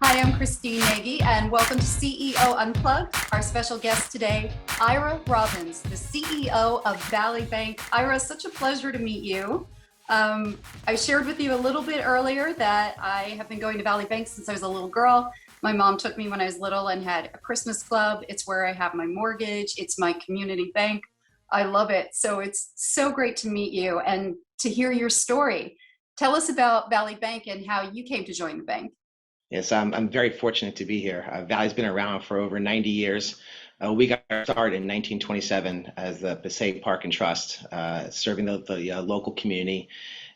Hi, I'm Christine Nagy, and welcome to CEO Unplugged. Our special guest today, Ira Robbins, the CEO of Valley Bank. Ira, such a pleasure to meet you. I shared with you a little bit earlier that I have been going to Valley Bank since I was a little girl. My mom took me when I was little and had a Christmas club. It's where I have my mortgage. It's my community bank. I love it. So it's so great to meet you and to hear your story. Tell us about Valley Bank and how you came to join the bank. Yes, I'm very fortunate to be here. Valley's been around for over 90 years. We got our start in 1927 as the Passaic Park and Trust, serving the local community.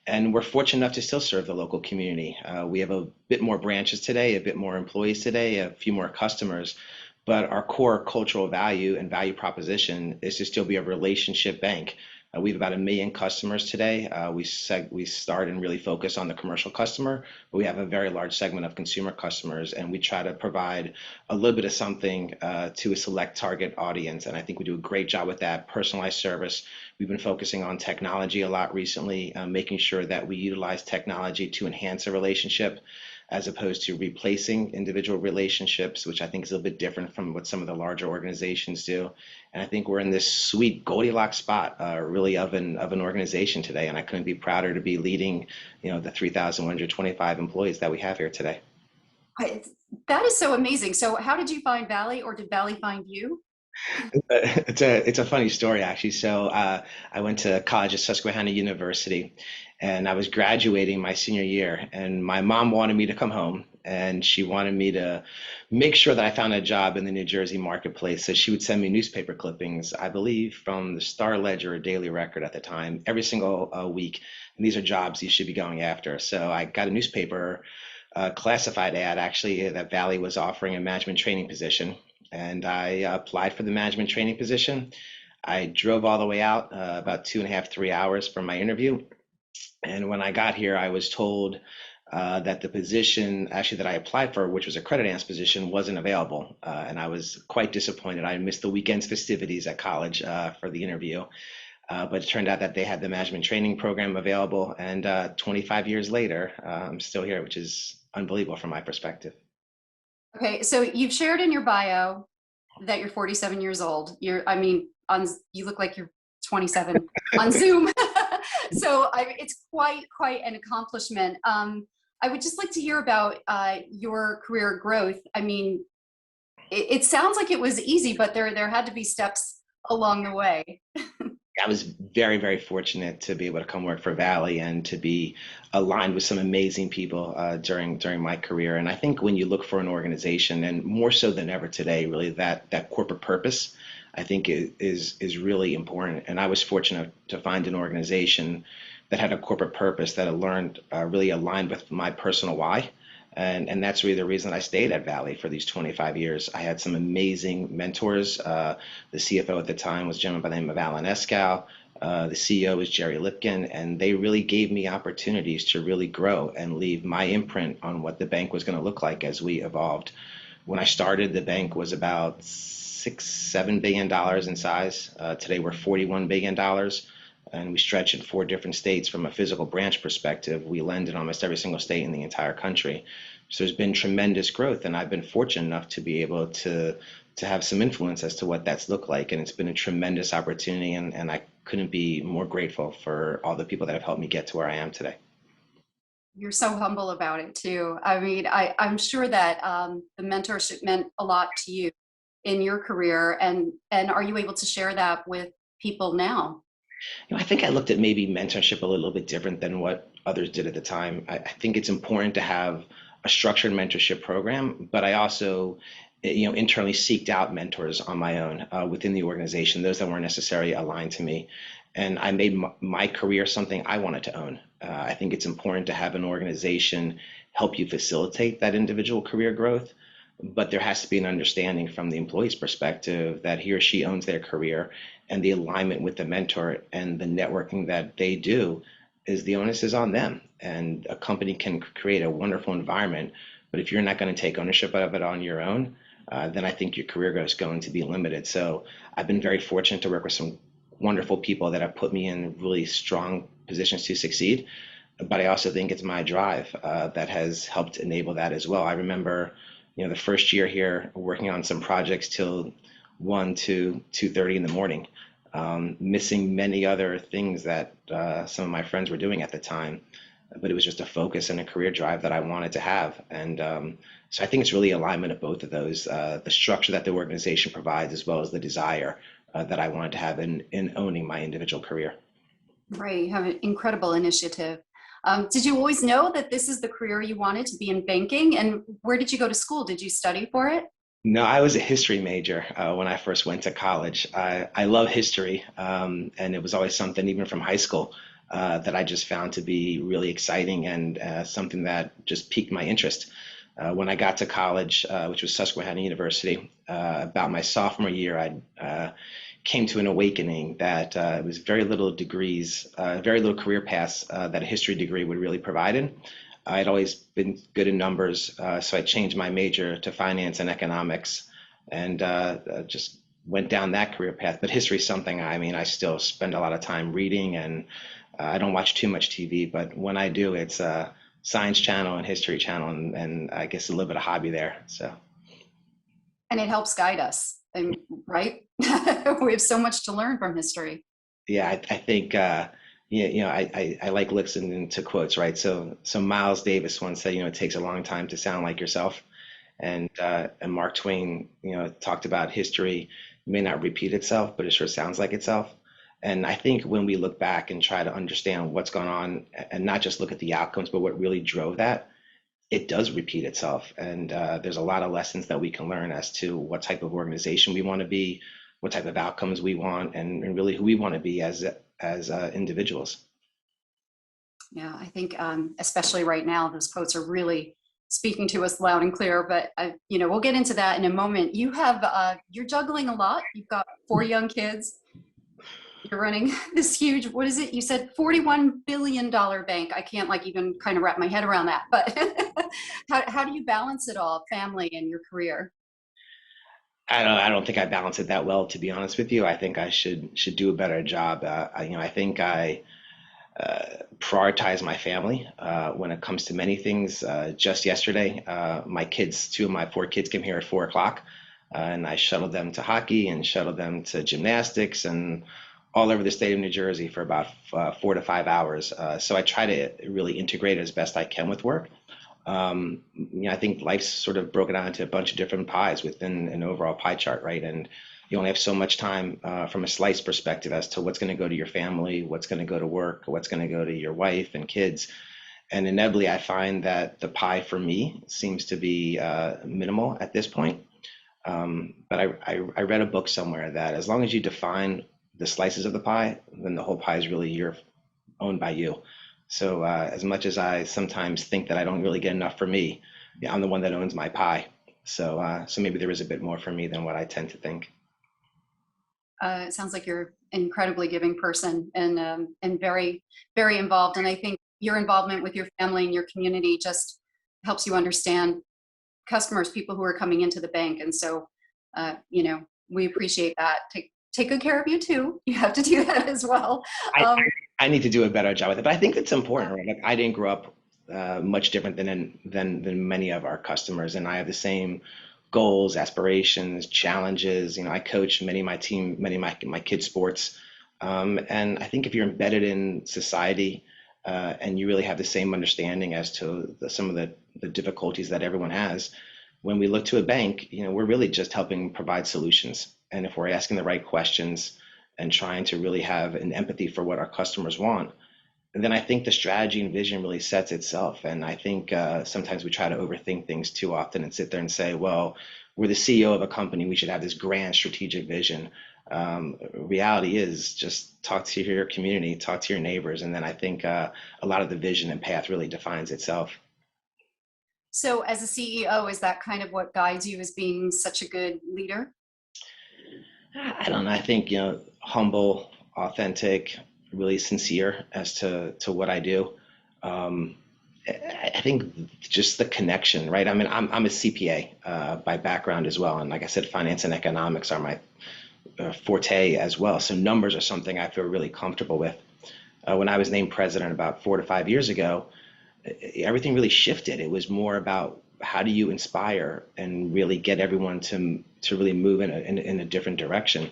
And we're fortunate enough to still serve the local community. We have a bit more branches today, a bit more employees today, a few more customers. But our core cultural value and value proposition is to still be a relationship bank. We have about 1 million customers today. We start and really focus on the commercial customer, but we have a very large segment of consumer customers, and we try to provide a little bit of something to a select target audience. And I think we do a great job with that personalized service. We've been focusing on technology a lot recently, making sure that we utilize technology to enhance a relationship as opposed to replacing individual relationships, which I think is a little bit different from what some of the larger organizations do. And I think we're in this sweet Goldilocks spot, really of an organization today. And I couldn't be prouder to be leading, the 3,125 employees that we have here today. I, that is so amazing. So, how did you find Valley, or did Valley find you? It's a funny story actually. So I went to college at Susquehanna University, and I was graduating my senior year, and my mom wanted me to come home, and she wanted me to make sure that I found a job in the New Jersey marketplace. So she would send me newspaper clippings, I believe, from the Star Ledger or Daily Record at the time, every single week. And these are jobs you should be going after. So I got a newspaper classified ad actually that Valley was offering a management training position, and I applied for the management training position. I drove all the way out, about 2.5, 3 hours from my interview. And when I got here, I was told that the position actually that I applied for, which was a credit analyst position, wasn't available. And I was quite disappointed. I missed the weekend's festivities at college for the interview. But it turned out that they had the management training program available. And 25 years later, I'm still here, which is unbelievable from my perspective. Okay, so you've shared in your bio that you're 47 years old. You look like you're 27 on Zoom. It's quite an accomplishment. I would just like to hear about your career growth. It sounds like it was easy, but there had to be steps along the way. I was very, very fortunate to be able to come work for Valley and to be aligned with some amazing people during my career. And I think when you look for an organization, and more so than ever today, really that corporate purpose, I think is really important. And I was fortunate to find an organization that had a corporate purpose that I learned really aligned with my personal why. And that's really the reason I stayed at Valley for these 25 years. I had some amazing mentors. The CFO at the time was a gentleman by the name of Alan Escal. The CEO was Jerry Lipkin, and they really gave me opportunities to really grow and leave my imprint on what the bank was going to look like as we evolved. When I started, the bank was about $6, $7 billion in size. Today we're $41 billion, and we stretch in 4 different states. From a physical branch perspective, we lend in almost every single state in the entire country. So there's been tremendous growth, and I've been fortunate enough to be able to have some influence as to what that's looked like. And it's been a tremendous opportunity, and I couldn't be more grateful for all the people that have helped me get to where I am today. You're so humble about it too. I'm sure that the mentorship meant a lot to you in your career, and are you able to share that with people now? I think I looked at maybe mentorship a little bit different than what others did at the time. I think it's important to have a structured mentorship program, but I also, internally seeked out mentors on my own within the organization, those that weren't necessarily aligned to me. And I made my career something I wanted to own. I think it's important to have an organization help you facilitate that individual career growth, but there has to be an understanding from the employee's perspective that he or she owns their career, and the alignment with the mentor and the networking that they do is the onus is on them. And a company can create a wonderful environment, but if you're not going to take ownership of it on your own, then I think your career growth is going to be limited. So I've been very fortunate to work with some wonderful people that have put me in really strong positions to succeed. but I also think it's my drive that has helped enable that as well. I remember, the first year here working on some projects till 1 to 2:30 in the morning, missing many other things that some of my friends were doing at the time. But it was just a focus and a career drive that I wanted to have. And so I think it's really alignment of both of those, the structure that the organization provides, as well as the desire that I wanted to have in owning my individual career. Right, you have an incredible initiative. Did you always know that this is the career you wanted to be in banking? And where did you go to school? Did you study for it? No, I was a history major when I first went to college. I love history, and it was always something, even from high school, that I just found to be really exciting and something that just piqued my interest. When I got to college, which was Susquehanna University, about my sophomore year, I came to an awakening that it was very little degrees, very little career paths that a history degree would really provide in. I'd always been good in numbers, so I changed my major to finance and economics, and just went down that career path. But history is something, I mean, I still spend a lot of time reading, and I don't watch too much TV, but when I do, it's Science Channel and History Channel, and I guess a little bit of hobby there. So And it helps guide us, and right? We have so much to learn from history. yeah, I think I like listening to quotes, right? So Miles Davis once said, it takes a long time to sound like yourself. And Mark Twain, talked about history may not repeat itself, but it sure sounds like itself. And I think when we look back and try to understand what's going on, and not just look at the outcomes, but what really drove that, it does repeat itself. And there's a lot of lessons that we can learn as to what type of organization we want to be, what type of outcomes we want, and really who we want to be as individuals. Yeah, I think especially right now, those quotes are really speaking to us loud and clear. But we'll get into that in a moment. You're juggling a lot. You've got 4 young kids. You're running this huge, what is it? You said $41 billion bank. I can't even kind of wrap my head around that. But how do you balance it all, family and your career? I don't think I balance it that well, to be honest with you. I think I should do a better job. I think I prioritize my family when it comes to many things. Just yesterday, my kids, 2 of my 4 kids, came here at 4 o'clock, and I shuttled them to hockey and shuttled them to gymnastics and all over the state of New Jersey for about 4 to 5 hours. So I try to really integrate it as best I can with work. I think life's sort of broken down into a bunch of different pies within an overall pie chart, right? And you only have so much time from a slice perspective as to what's going to go to your family, what's going to go to work, what's going to go to your wife and kids. And inevitably, I find that the pie for me seems to be minimal at this point. But I read a book somewhere that as long as you define the slices of the pie, then the whole pie is really owned by you. So as much as I sometimes think that I don't really get enough for me, yeah, I'm the one that owns my pie. So maybe there is a bit more for me than what I tend to think. It sounds like you're an incredibly giving person and very, very involved. And I think your involvement with your family and your community just helps you understand customers, people who are coming into the bank. And so, we appreciate that. Take good care of you too. You have to do that as well. I, Um, I need to do a better job with it, but I think it's important, right? Like I didn't grow up much different than many of our customers, and I have the same goals, aspirations, challenges. I coach many of my kids' sports, and I think if you're embedded in society and you really have the same understanding as to some of the difficulties that everyone has, when we look to a bank, we're really just helping provide solutions. And if we're asking the right questions and trying to really have an empathy for what our customers want, and then I think the strategy and vision really sets itself. And I think sometimes we try to overthink things too often and sit there and say, well, we're the CEO of a company, we should have this grand strategic vision. Reality is just talk to your community, talk to your neighbors. And then I think a lot of the vision and path really defines itself. so as a CEO, is that kind of what guides you as being such a good leader? I don't know. I think, humble, authentic, really sincere as to what I do. Um, I think just the connection, right? I mean, I'm a CPA by background as well, and like I said, finance and economics are my forte as well. So numbers are something I feel really comfortable with. When I was named president about 4 to 5 years ago, everything really shifted. It was more about how do you inspire and really get everyone to really move in a different direction.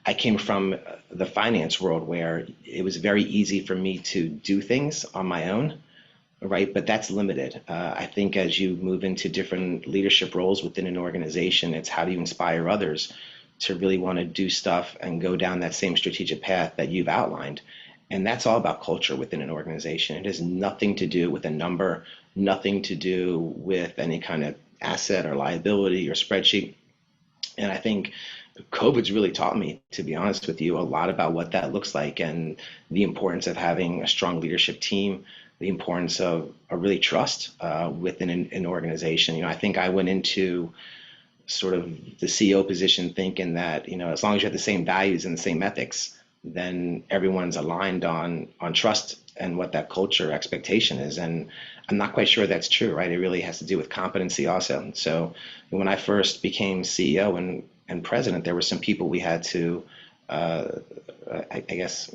I came from the finance world where it was very easy for me to do things on my own, right? But that's limited. I think as you move into different leadership roles within an organization, it's how do you inspire others to really want to do stuff and go down that same strategic path that you've outlined. And that's all about culture within an organization. It has nothing to do with a number, nothing to do with any kind of asset or liability or spreadsheet. And I think COVID's really taught me, to be honest with you, a lot about what that looks like and the importance of having a strong leadership team, the importance of really trust within an organization. I think I went into sort of the CEO position thinking that, as long as you have the same values and the same ethics, then everyone's aligned on trust and what that culture expectation is. And I'm not quite sure that's true, right? It really has to do with competency also. So when I first became CEO and president, there were some people we had to, I guess,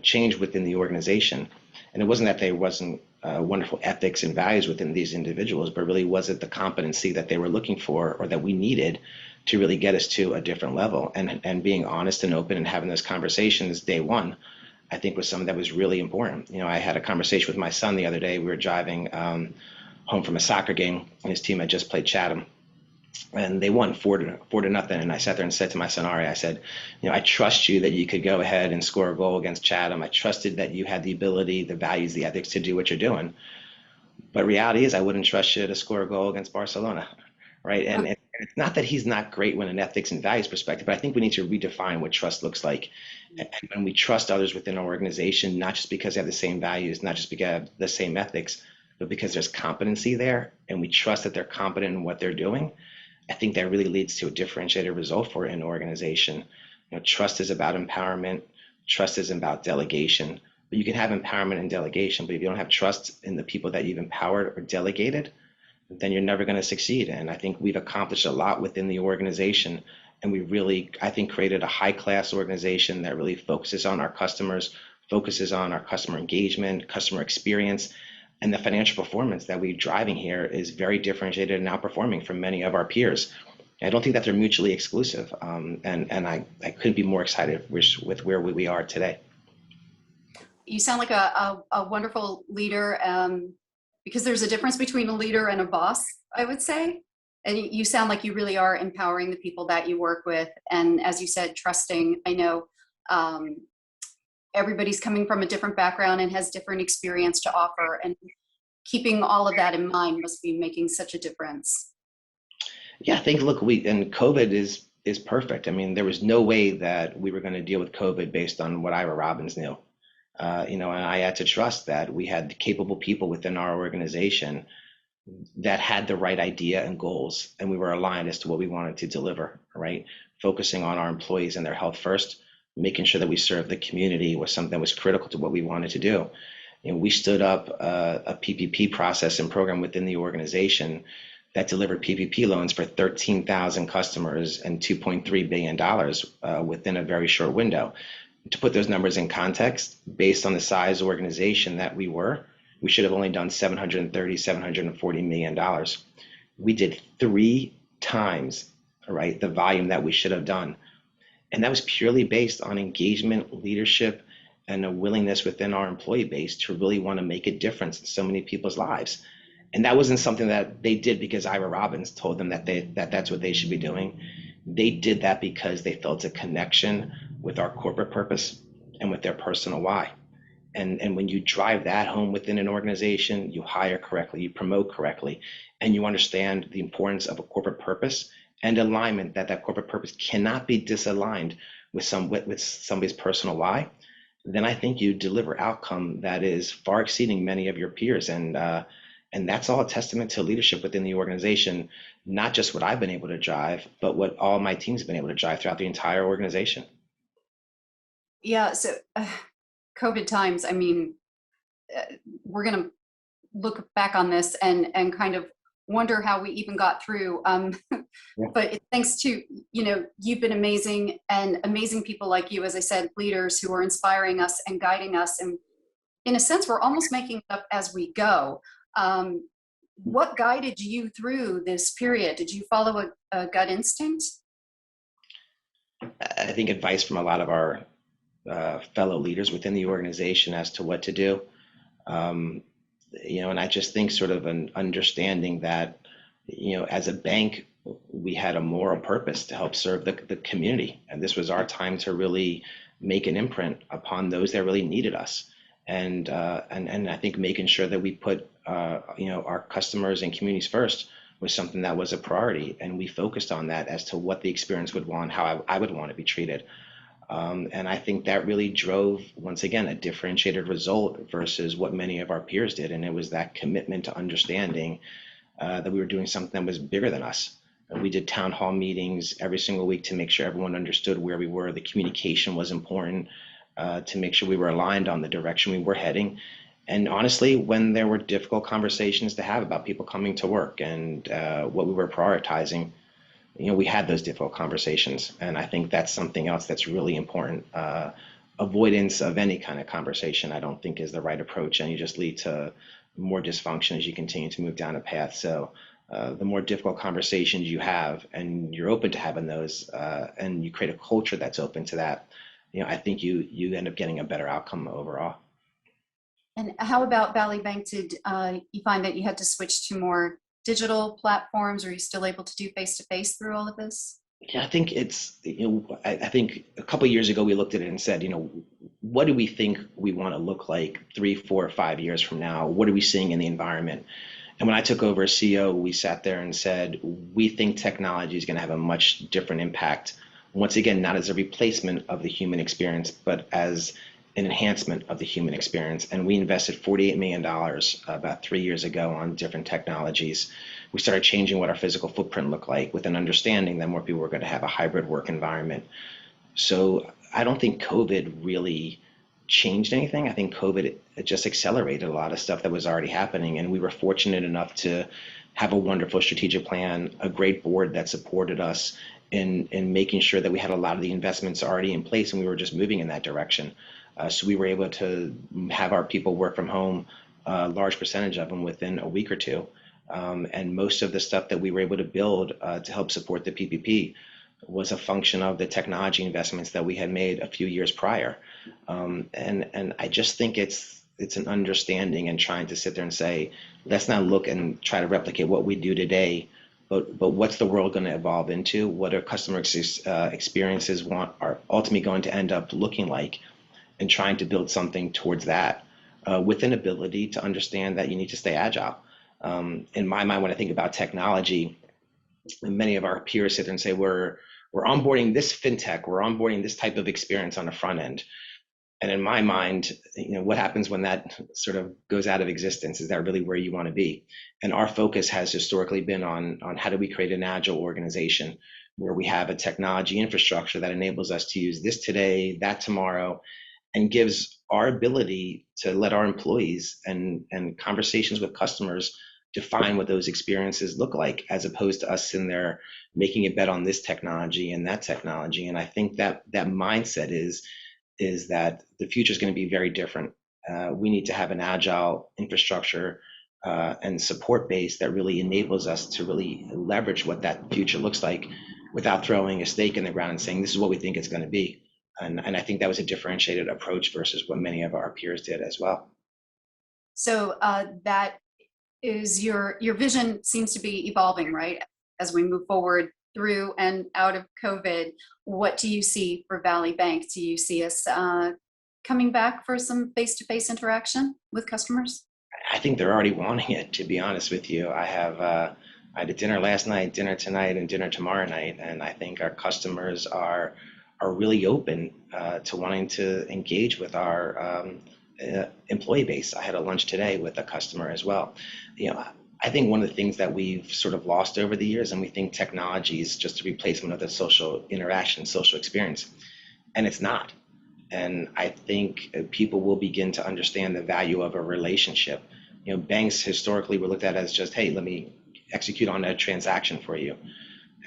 change within the organization. And it wasn't that there wasn't wonderful ethics and values within these individuals, but really was it the competency that they were looking for or that we needed to really get us to a different level. And being honest and open and having those conversations day one, I think was something that was really important. I had a conversation with my son the other day. We were driving home from a soccer game, and his team had just played Chatham, and they won four to nothing. And I sat there and said to my son Ari, I said, I trust you that you could go ahead and score a goal against Chatham. I trusted that you had the ability, the values, the ethics to do what you're doing. But reality is, I wouldn't trust you to score a goal against Barcelona, right? And it's not that he's not great when an ethics and values perspective, but I think we need to redefine what trust looks like. And when we trust others within our organization, not just because they have the same values, not just because they have the same ethics, but because there's competency there, and we trust that they're competent in what they're doing. I think that really leads to a differentiated result for an organization. Trust is about empowerment. Trust is about delegation. But you can have empowerment and delegation, but if you don't have trust in the people that you've empowered or delegated, then you're never going to succeed. And I think we've accomplished a lot within the organization. And we really, I think, created a high-class organization that really focuses on our customers, focuses on our customer engagement, customer experience, and the financial performance that we're driving here is very differentiated and outperforming from many of our peers. I don't think that they're mutually exclusive. And I couldn't be more excited with where we are today. You sound like a wonderful leader, because there's a difference between a leader and a boss, I would say. And you sound like you really are empowering the people that you work with. And as you said, trusting. I know everybody's coming from a different background and has different experience to offer. And keeping all of that in mind must be making such a difference. Yeah, I think, look, and COVID is perfect. I mean, there was no way that we were going to deal with COVID based on what Ira Robbins knew. And I had to trust that we had capable people within our organization that had the right idea and goals, and we were aligned as to what we wanted to deliver, right? Focusing on our employees and their health first, making sure that we serve the community was something that was critical to what we wanted to do. We stood up a PPP process and program within the organization that delivered PPP loans for 13,000 customers and $2.3 billion within a very short window. To put those numbers in context, based on the size organization that we should have only done $740 million. We did 3 times, right, the volume that we should have done. And that was purely based on engagement, leadership, and a willingness within our employee base to really want to make a difference in so many people's lives. And that wasn't something that they did because Ira Robbins told them that that's what they should be doing. They did that because they felt a connection with our corporate purpose and with their personal why. And when you drive that home within an organization, you hire correctly, you promote correctly, and you understand the importance of a corporate purpose and alignment, that corporate purpose cannot be disaligned with somebody's personal why, then I think you deliver outcome that is far exceeding many of your peers. And that's all a testament to leadership within the organization, not just what I've been able to drive, but what all my teams have been able to drive throughout the entire organization. Yeah, so COVID times, I mean, we're going to look back on this and kind of wonder how we even got through. Yeah. But thanks to, you've been amazing, and amazing people like you, as I said, leaders who are inspiring us and guiding us. And in a sense, we're almost making it up as we go. What guided you through this period? Did you follow a gut instinct? I think advice from a lot of our fellow leaders within the organization as to what to do. Um, and I just think sort of an understanding that, as a bank, we had a moral purpose to help serve the community. And this was our time to really make an imprint upon those that really needed us. And I think making sure that we put, our customers and communities first was something that was a priority. And we focused on that as to what the experience would want, how I would want to be treated. And I think that really drove, once again, a differentiated result versus what many of our peers did. And it was that commitment to understanding that we were doing something that was bigger than us. And we did town hall meetings every single week to make sure everyone understood where we were. The communication was important to make sure we were aligned on the direction we were heading. And honestly, when there were difficult conversations to have about people coming to work and what we were prioritizing, we had those difficult conversations. And I think that's something else that's really important. Avoidance of any kind of conversation, I don't think, is the right approach. And you just lead to more dysfunction as you continue to move down a path. So the more difficult conversations you have, and you're open to having those, and you create a culture that's open to that, I think you end up getting a better outcome overall. And how about Valley Bank? Did you find that you had to switch to more digital platforms? Or are you still able to do face-to-face through all of this? Yeah, I think I think a couple of years ago we looked at it and said, what do we think we want to look like 3, 4, 5 years from now? What are we seeing in the environment? And when I took over as CEO, we sat there and said, we think technology is going to have a much different impact. Once again, not as a replacement of the human experience, but as an enhancement of the human experience. And we invested $48 million about 3 years ago on different technologies. We started changing what our physical footprint looked like with an understanding that more people were going to have a hybrid work environment. So I don't think COVID really changed anything. I think COVID it just accelerated a lot of stuff that was already happening. And we were fortunate enough to have a wonderful strategic plan, a great board that supported us in making sure that we had a lot of the investments already in place and we were just moving in that direction. So we were able to have our people work from home, a large percentage of them within a week or two. And most of the stuff that we were able to build to help support the PPP was a function of the technology investments that we had made a few years prior. And I just think it's an understanding and trying to sit there and say, let's not look and try to replicate what we do today, but what's the world going to evolve into? What our customer experiences are ultimately going to end up looking like? And trying to build something towards that with an ability to understand that you need to stay agile. In my mind, when I think about technology, many of our peers sit there and say, we're onboarding this fintech, we're onboarding this type of experience on the front end. And in my mind, what happens when that sort of goes out of existence? Is that really where you want to be? And our focus has historically been on how do we create an agile organization where we have a technology infrastructure that enables us to use this today, that tomorrow, and gives our ability to let our employees and conversations with customers define what those experiences look like, as opposed to us in there making a bet on this technology and that technology. And I think that mindset is that the future is going to be very different. We need to have an agile infrastructure and support base that really enables us to really leverage what that future looks like without throwing a stake in the ground and saying, this is what we think it's going to be. And I think that was a differentiated approach versus what many of our peers did as well. So that is your vision seems to be evolving, right? As we move forward through and out of COVID, what do you see for Valley Bank? Do you see us coming back for some face-to-face interaction with customers? I think they're already wanting it, to be honest with you. I had a dinner last night, dinner tonight, and dinner tomorrow night, and I think our customers are really open to wanting to engage with our employee base. I had a lunch today with a customer as well. I think one of the things that we've sort of lost over the years, and we think technology is just a replacement of the social interaction, social experience, and it's not. And I think people will begin to understand the value of a relationship. Banks historically were looked at as just, hey, let me execute on a transaction for you.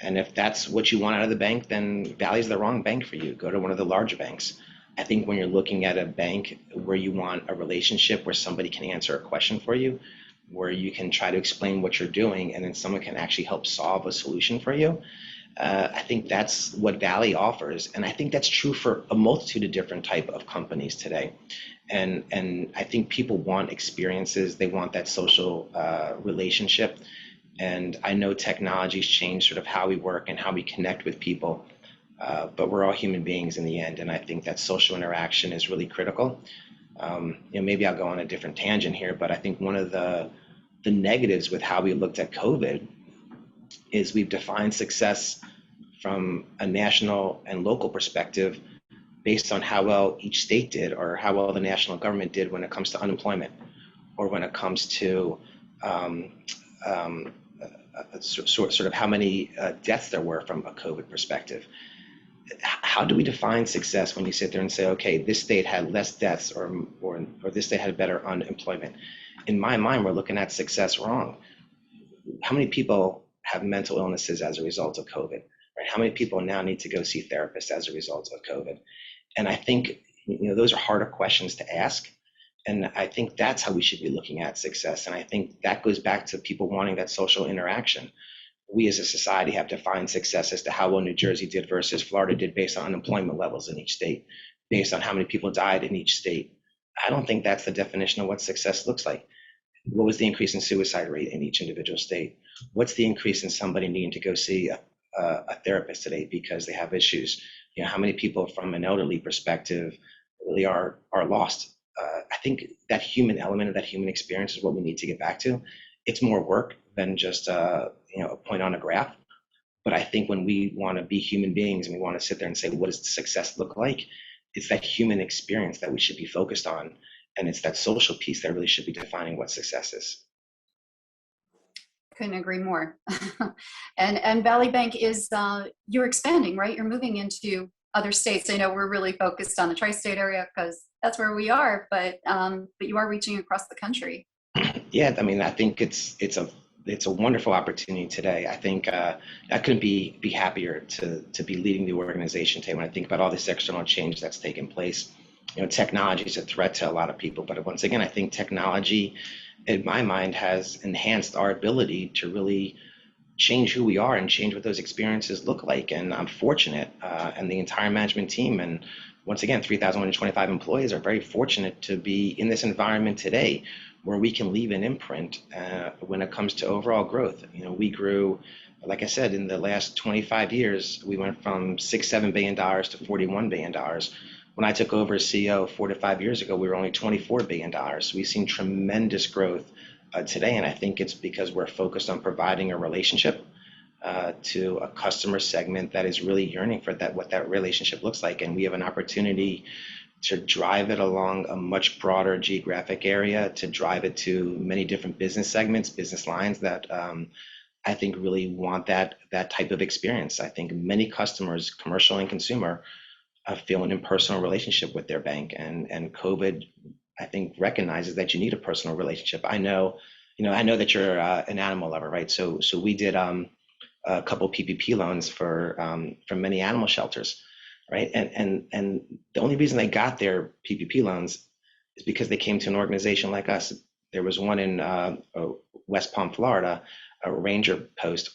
And if that's what you want out of the bank, then Valley's the wrong bank for you. Go to one of the larger banks. I think when you're looking at a bank where you want a relationship where somebody can answer a question for you, where you can try to explain what you're doing, and then someone can actually help solve a solution for you, I think that's what Valley offers. And I think that's true for a multitude of different type of companies today. And I think people want experiences. They want that social relationship. And I know technology's changed sort of how we work and how we connect with people, but we're all human beings in the end. And I think that social interaction is really critical. Maybe I'll go on a different tangent here, but I think one of the negatives with how we looked at COVID is we've defined success from a national and local perspective based on how well each state did, or how well the national government did when it comes to unemployment, or when it comes to sort of how many deaths there were from a COVID perspective. How do we define success when you sit there and say, okay, this state had less deaths, or this state had better unemployment? In my mind, we're looking at success wrong. How many people have mental illnesses as a result of COVID? Right? How many people now need to go see therapists as a result of COVID? And I think those are harder questions to ask. And I think that's how we should be looking at success. And I think that goes back to people wanting that social interaction. We as a society have defined success as to how well New Jersey did versus Florida did based on unemployment levels in each state, based on how many people died in each state. I don't think that's the definition of what success looks like. What was the increase in suicide rate in each individual state? What's the increase in somebody needing to go see a therapist today because they have issues? How many people from an elderly perspective really are lost? I think that human element of that human experience is what we need to get back to. It's more work than just a point on a graph. But I think when we want to be human beings and we want to sit there and say, what does success look like? It's that human experience that we should be focused on. And it's that social piece that really should be defining what success is. Couldn't agree more. And Valley Bank is, you're expanding, right? You're moving into other states. I know we're really focused on the tri-state area because that's where we are, but you are reaching across the country. Yeah, I mean, I think it's a wonderful opportunity today. I think I couldn't be happier to be leading the organization today. When I think about all this external change that's taken place, technology is a threat to a lot of people. But once again, I think technology, in my mind, has enhanced our ability to really change who we are and change what those experiences look like. And I'm fortunate, and the entire management team, and once again, 3,125 employees are very fortunate to be in this environment today where we can leave an imprint when it comes to overall growth. We grew, like I said, in the last 25 years, we went from $6-7 billion to $41 billion. When I took over as CEO 4 to 5 years ago, we were only $24 billion. We've seen tremendous growth today, and I think it's because we're focused on providing a relationship to a customer segment that is really yearning for what that relationship looks like. And we have an opportunity to drive it along a much broader geographic area, to drive it to many different business segments, business lines that I think really want that type of experience. I think many customers, commercial and consumer, feel an impersonal relationship with their bank, and COVID, I think, recognizes that you need a personal relationship. I know that you're an animal lover, right? So we did a couple PPP loans for many animal shelters, right? And the only reason they got their PPP loans is because they came to an organization like us. There was one in West Palm, Florida, a ranger post.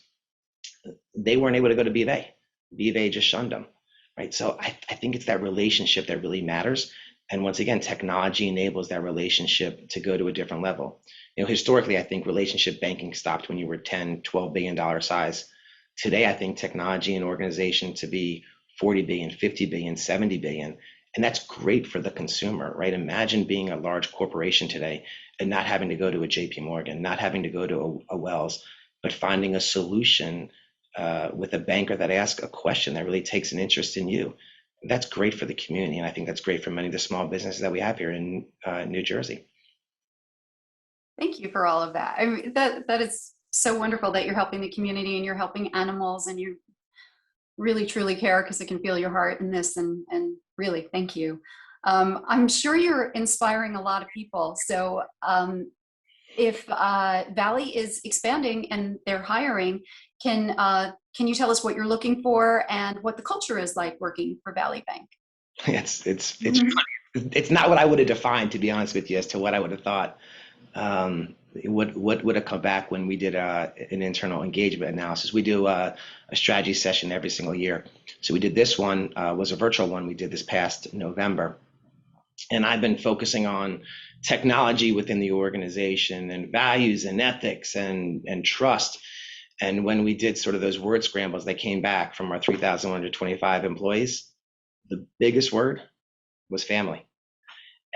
They weren't able to go to B of A. B of A just shunned them, right? So I think it's that relationship that really matters. And once again, technology enables that relationship to go to a different level. Historically, I think relationship banking stopped when you were $10-12 billion size. Today, I think technology and organization to be 40 billion, 50 billion, 70 billion. And that's great for the consumer, right? Imagine being a large corporation today and not having to go to a JP Morgan, not having to go to a Wells, but finding a solution with a banker that asks a question that really takes an interest in you. That's great for the community. And I think that's great for many of the small businesses that we have here in New Jersey. Thank you for all of that. I mean, that is so wonderful that you're helping the community and you're helping animals and you really truly care, because I can feel your heart in this, and really thank you. I'm sure you're inspiring a lot of people. So if Valley is expanding and they're hiring, can you tell us what you're looking for and what the culture is like working for Valley Bank? It's it's not what I would have defined, to be honest with you, as to what I would have thought. What would have come back when we did an internal engagement analysis? We do a strategy session every single year. So we did this one, was a virtual one we did this past November. And I've been focusing on technology within the organization and values and ethics and trust. And when we did sort of those word scrambles, they came back from our 3,125 employees. The biggest word was family.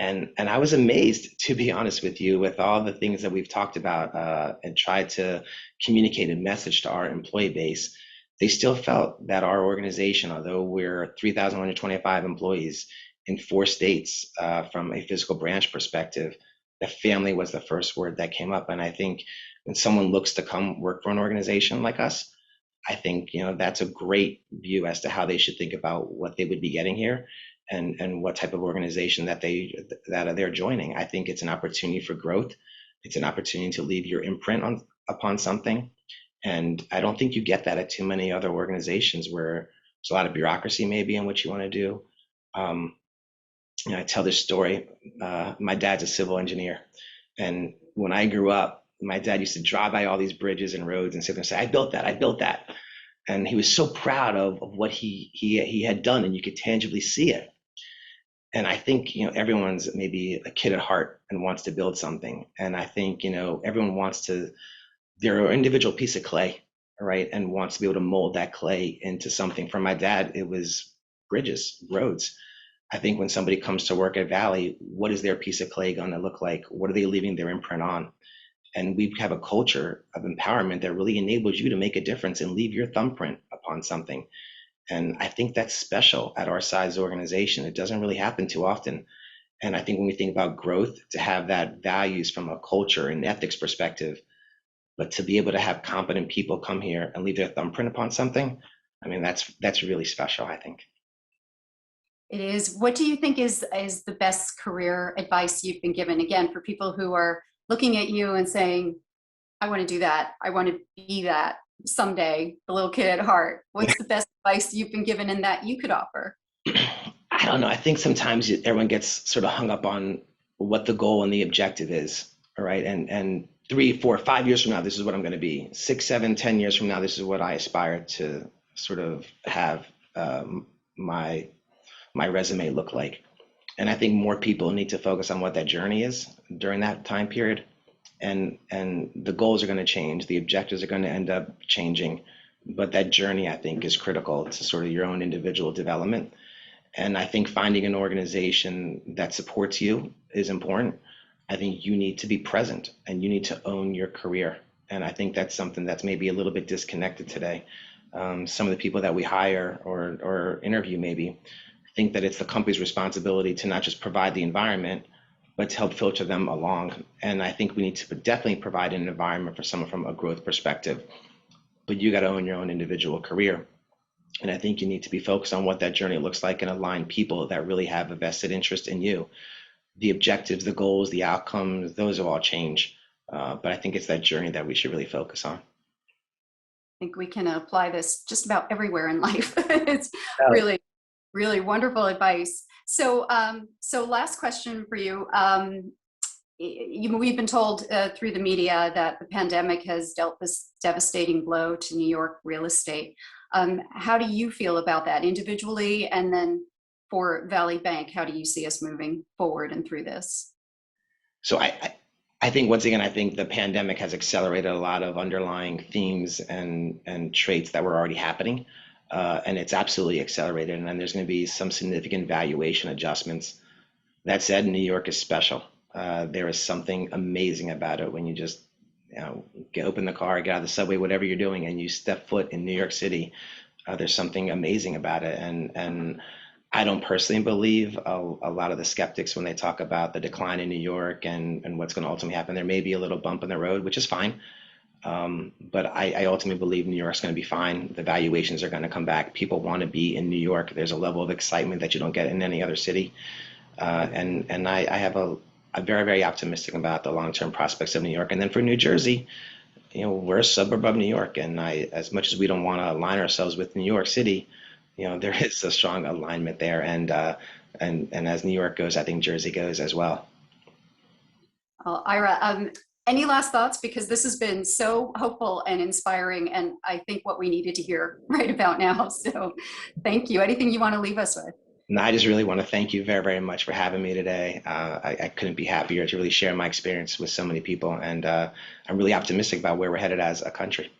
And I was amazed, to be honest with you, with all the things that we've talked about and tried to communicate a message to our employee base. They still felt that our organization, although we're 3,125 employees in 4 states from a physical branch perspective, that family was the first word that came up. And I think when someone looks to come work for an organization like us, I think that's a great view as to how they should think about what they would be getting here and what type of organization that they're joining. I think it's an opportunity for growth. It's an opportunity to leave your imprint upon something. And I don't think you get that at too many other organizations where there's a lot of bureaucracy maybe in what you want to do. I tell this story. My dad's a civil engineer. And when I grew up, my dad used to drive by all these bridges and roads and sit there and say, I built that. And he was so proud of what he had done, and you could tangibly see it. And I think, everyone's maybe a kid at heart and wants to build something. And I think, everyone wants their individual piece of clay, right? And wants to be able to mold that clay into something. For my dad, it was bridges, roads. I think when somebody comes to work at Valley, what is their piece of clay going to look like? What are they leaving their imprint on? And we have a culture of empowerment that really enables you to make a difference and leave your thumbprint upon something. And I think that's special at our size organization. It doesn't really happen too often. And I think when we think about growth, to have that values from a culture and ethics perspective, but to be able to have competent people come here and leave their thumbprint upon something, I mean, that's really special, I think. It is. What do you think is the best career advice you've been given? Again, for people who are looking at you and saying, I want to do that. I want to be that someday, the little kid at heart. What's the best advice you've been given and that you could offer? I don't know. I think sometimes everyone gets sort of hung up on what the goal and the objective is. All right. And 3, 4, 5 years from now, this is what I'm going to be. 6, 7, 10 years from now, this is what I aspire to sort of have my resume look like. And I think more people need to focus on what that journey is during that time period. And the goals are going to change. The objectives are going to end up changing. But that journey, I think, is critical to sort of your own individual development. And I think finding an organization that supports you is important. I think you need to be present and you need to own your career. And I think that's something that's maybe a little bit disconnected today. Some of the people that we hire or interview maybe think that it's the company's responsibility to not just provide the environment, but to help filter them along. And I think we need to definitely provide an environment for someone from a growth perspective, but you got to own your own individual career. And I think you need to be focused on what that journey looks like and align people that really have a vested interest in you. The objectives, the goals, the outcomes, those will all change. But I think it's that journey that we should really focus on. I think we can apply this just about everywhere in life. It's really wonderful advice. So last question for you. We've been told through the media that the pandemic has dealt this devastating blow to New York real estate. How do you feel about that individually? And then for Valley Bank, how do you see us moving forward and through this? So I think, once again, I think the pandemic has accelerated a lot of underlying themes and traits that were already happening. And it's absolutely accelerated. And then there's going to be some significant valuation adjustments. That said, New York is special. There is something amazing about it when you just open the car, get out of the subway, whatever you're doing, and you step foot in New York City. There's something amazing about it. And I don't personally believe a lot of the skeptics when they talk about the decline in New York and what's going to ultimately happen. There may be a little bump in the road, which is fine. But I ultimately believe New York's going to be fine. The valuations are going to come back. People want to be in New York. There's a level of excitement that you don't get in any other city. And I have a I'm very, very optimistic about the long-term prospects of New York. And then for New Jersey, we're a suburb of New York, and as much as we don't want to align ourselves with New York City, there is a strong alignment there. And as New York goes, I think Jersey goes as well. Well, Ira, any last thoughts? Because this has been so hopeful and inspiring, and I think what we needed to hear right about now. So thank you. Anything you want to leave us with? And I just really want to thank you very, very much for having me today. I couldn't be happier to really share my experience with so many people, and I'm really optimistic about where we're headed as a country.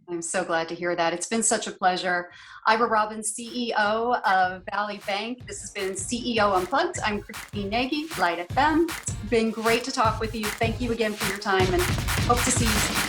I'm so glad to hear that. It's been such a pleasure. Ira Robbins, CEO of Valley Bank. This has been CEO Unplugged. I'm Christine Nagy, Light FM. It's been great to talk with you. Thank you again for your time, and hope to see you soon.